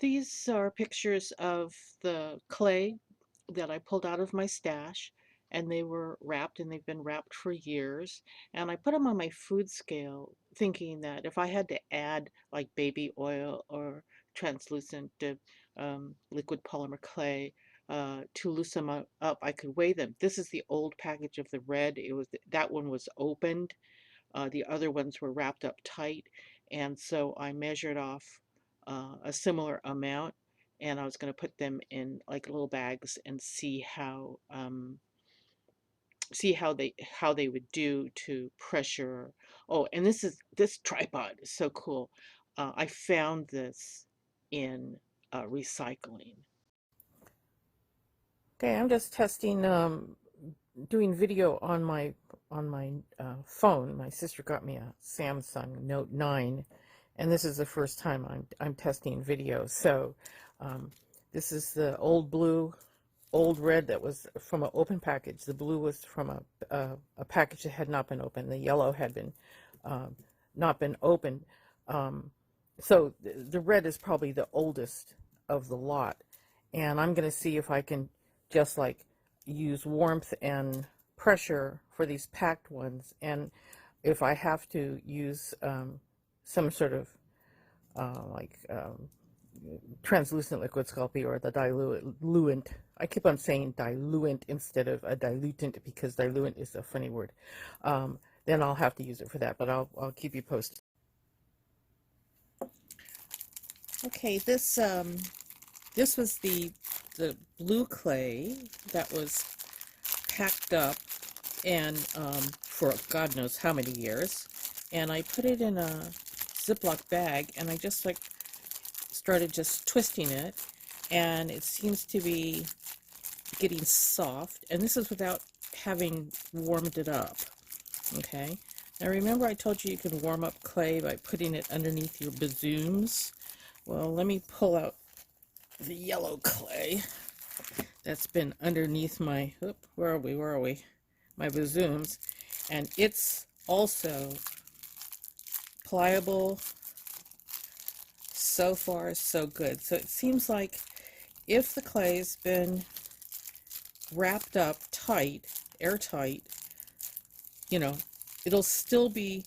These are pictures of the clay that I pulled out of my stash, and they were wrapped, and they've been wrapped for years. And I put them on my food scale, thinking that if I had to add like baby oil or translucent liquid polymer clay to loosen them up, I could weigh them. This is the old package of the red. That one was opened. The other ones were wrapped up tight, and so I measured off a similar amount, and I was going to put them in like little bags and see how they would do to pressure. Oh, and this tripod is so cool. I found this in recycling. Okay, I'm just testing, doing video on my phone. My sister got me a Samsung Note 9, and this is the first time I'm testing video. So, this is the old blue, old red that was from an open package. The blue was from a package that had not been opened. The yellow had been not been opened. Um, so the red is probably the oldest of the lot, and I'm going to see if I can just like use warmth and pressure for these packed ones, and if I have to use some sort of translucent liquid Sculpey or the diluent. I keep on saying diluent instead of a dilutant because diluent is a funny word. Then I'll have to use it for that, but I'll keep you posted. Okay, this was the blue clay that was packed up and for God knows how many years, and I put it in a Ziploc bag, and I just like started just twisting it, and it seems to be getting soft, and this is without having warmed it up. Okay, now remember I told you you can warm up clay by putting it underneath your bazooms. Well, let me pull out the yellow clay that's been underneath my, where are we? My bazooms, and it's also pliable. So far, so good. So it seems like if the clay's been wrapped up tight, airtight, you know, it'll still be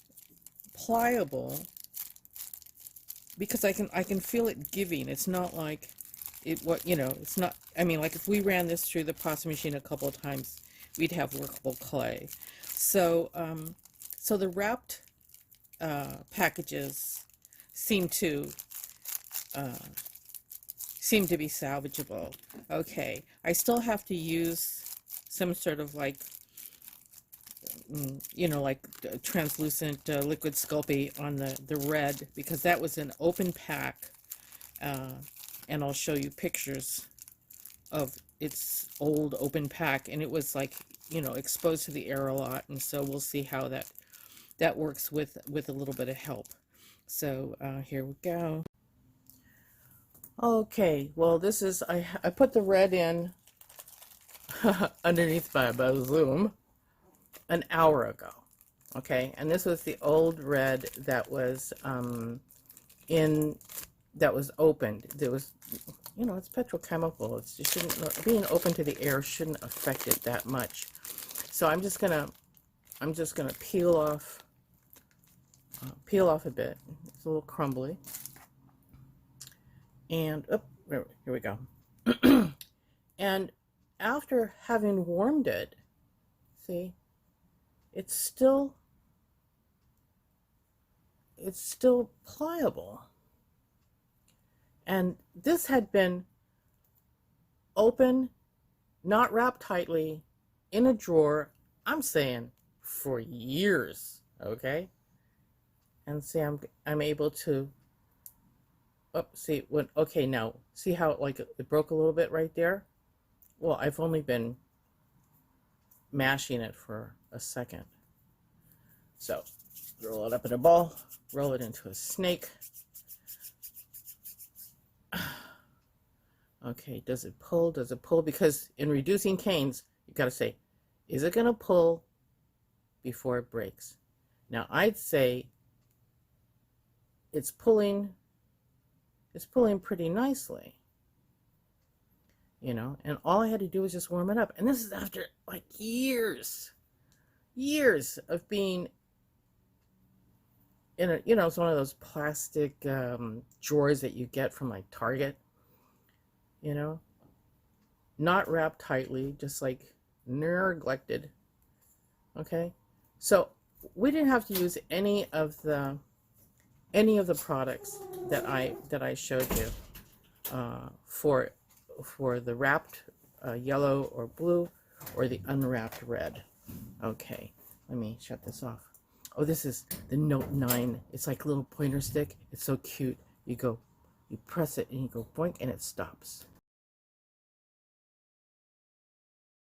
pliable because I can feel it giving. It's not like it's not, I mean, like if we ran this through the pasta machine a couple of times, we'd have workable clay. So so the wrapped packages seem to be salvageable. Okay, I still have to use some sort of like like translucent liquid Sculpey on the red, because that was an open pack, and I'll show you pictures of its old open pack, and it was like exposed to the air a lot, and so we'll see how that works with a little bit of help. So here we go. Okay, well this is, I put the red in underneath my bazoom an hour ago. Okay, and this was the old red that was that was opened. There was, it's petrochemical. It shouldn't, being open to the air shouldn't affect it that much. So I'm just gonna peel off a bit. It's a little crumbly. And here we go. And after having warmed it, see, it's still pliable. And this had been open, not wrapped tightly, in a drawer, I'm saying for years. Okay, and see, I'm able to, see, okay, now see how it broke a little bit right there. Well, I've only been mashing it for a second. So roll it up in a ball, roll it into a snake. Okay, does it pull? Does it pull? Because in reducing canes, you got to say, is it going to pull before it breaks? Now, I'd say it's pulling It's pulling pretty nicely, you know, and all I had to do was just warm it up. And this is after like years of being in a, you know, it's one of those plastic drawers that you get from like Target, you know, not wrapped tightly, just like neglected. Okay, so we didn't have to use any of the products that I showed you for the wrapped yellow or blue or the unwrapped red. Okay, let me shut this off. Oh, this is the Note 9. It's like a little pointer stick. It's so cute. You press it and you go boink and it stops.